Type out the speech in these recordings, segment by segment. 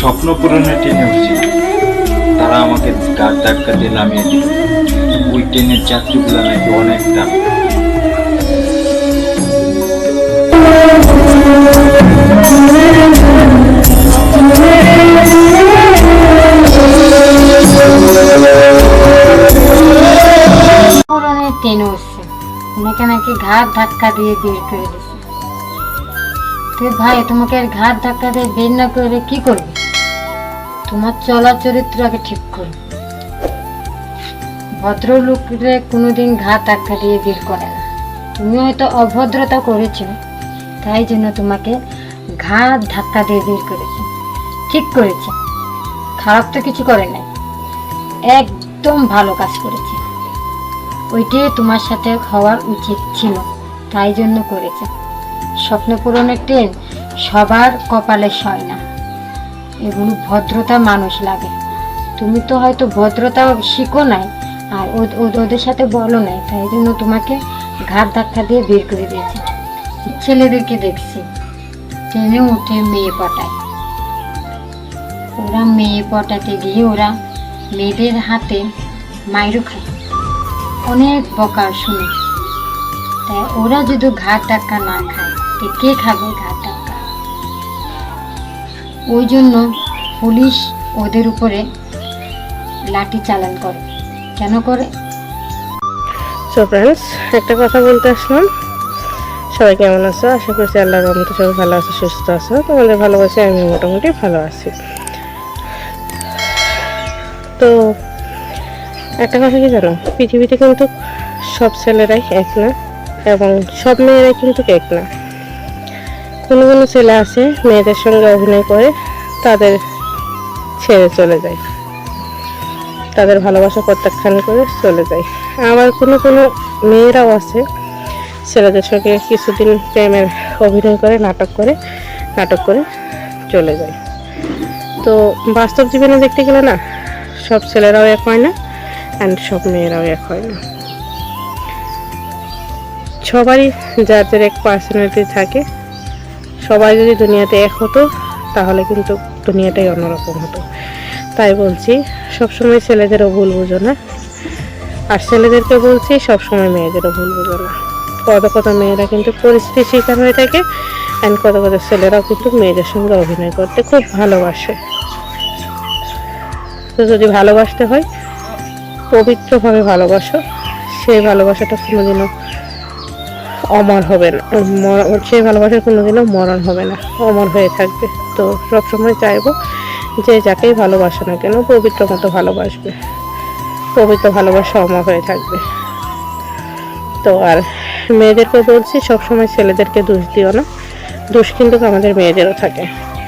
স্বপ্ন পূরণের ট্রেনে উঠছি, তারা আমাকে গাড় ধাক্কা দিয়ে নামিয়ে দিল। ওই ট্রেনের যাত্রীগুলো নাকি অনেক দাম। পুরনের ট্রেনে উঠছে, ওনাকে নাকি ঘাট ধাক্কা দিয়ে বের করে দিচ্ছে। তো ভাই, তোমাকে আর ঘাট ধাক্কা দিয়ে বের না করে কি করবে? তোমার চলার চরিত্র আগে ঠিক করো। ভদ্রলোকরে কোনোদিন ঘাট ধাক্কা দিয়ে বের করে না। তুমি হয়তো অভদ্রতা করেছো, তাই জন্য তোমাকে ঘাট ধাক্কা দিয়ে বের করেছে। ঠিক করেছে, খারাপ তো কিছু করে নাই, একদম ভালো কাজ করেছে। ওইটাই তোমার সাথে হওয়ার উচিত ছিল, তাই জন্য করেছে। স্বপ্ন পূরণের ট্রেন সবার কপালে সয় না, এগুলো ভদ্রতা মানুষ লাগে। তুমি তো হয়তো ভদ্রতা শিখো নাই, আর ওদের সাথে বলো নাই, তাই জন্য তোমাকে ঘাট ধাক্কা দিয়ে বের করে দিয়েছে। ছেলেদেরকে দেখছি ট্রেনে উঠে মেয়ে পটায়, ওরা মেয়ে পটাতে গিয়ে ওরা মেয়েদের হাতে মাইরও খায়, অনেক বকা শুনে। তাই ওরা যদি ঘাট ধাক্কা না খায়, তো কে খাবে ঘাট ধাক্কা? ওই জন্য পুলিশ ওদের উপরে লাঠি চালান করে। কেন করে? সো ফ্রেন্ডস, একটা কথা বলতে আসলাম। সবাই কেমন আছো? আশা করছি আল্লাহর রহমতে সবাই ভালো আছো, সুস্থ আছো। তোমাদের ভালোবাসি, আমি মোটামুটি ভালো আছি। তো একটা কথা কি জানো, পৃথিবীতে কিন্তু সব ছেলেরাই এক না, এবং সব মেয়েরাই কিন্তু এক না। কোনো কোনো ছেলে আছে মেয়েদের সঙ্গে অভিনয় করে তাদের ছেড়ে চলে যায়, তাদের ভালোবাসা প্রত্যাখ্যান করে চলে যায়। আবার কোনো কোনো মেয়েরাও আছে ছেলেদের সঙ্গে কিছুদিন প্রেমের অভিনয় করে, নাটক করে চলে যায়। তো বাস্তব জীবনে দেখতে গেলে না, সব ছেলেরাও এক হয় না, অ্যান্ড সব মেয়েরাও এক হয় না। সবারই যার যার এক পার্সোনালিটি থাকে। সবাই যদি দুনিয়াতে এক হতো, তাহলে কিন্তু দুনিয়াটাই অন্যরকম হতো। তাই বলছি, সবসময় ছেলেদেরও ভুল বুঝো না, আর ছেলেদেরকে বলছি সবসময় মেয়েদেরও ভুল বুঝো না। কত কত মেয়েরা কিন্তু পরিস্থিতির শিকার হয়ে থাকে, অ্যান্ড কত কত ছেলেরাও কিন্তু মেয়েদের সঙ্গে অভিনয় করতে খুব ভালোবাসে। তো যদি ভালোবাসতে হয়, পবিত্রভাবে ভালোবাসো। সেই ভালোবাসাটা কোনোদিনও অমর হবে না, সেই ভালোবাসার কোনোদিনও মরণ হবে না, অমর হয়ে থাকবে। তো সবসময় চাইবো যে যাকেই ভালোবাসো না কেন, পবিত্র মতো ভালোবাসবে, পবিত্র ভালোবাসা অমর হয়ে থাকবে। তো আর মেয়েদেরকে বলছি, সবসময় ছেলেদেরকে দোষ দিও না। দোষ কিন্তু আমাদের মেয়েদেরও থাকে,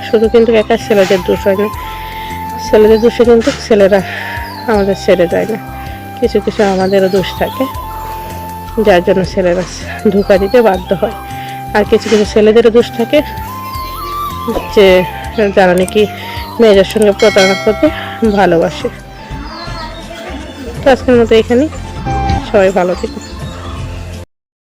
শুধু কিন্তু একা ছেলেদের দোষ হয় না। ছেলেদের দোষে কিন্তু ছেলেরা আমাদের ছেড়ে যায় না, কিছু কিছু আমাদেরও দোষ থাকে, যার জন্য ছেলেরা ধোঁকা দিতে বাধ্য হয়। আর কিছু কিছু ছেলেদেরও দোষ থাকে, যে যারা নাকি মেয়েদের সঙ্গে প্রতারণা করতে ভালোবাসে। তো আজকের মতো এখানেই, সবাই ভালো থেকো।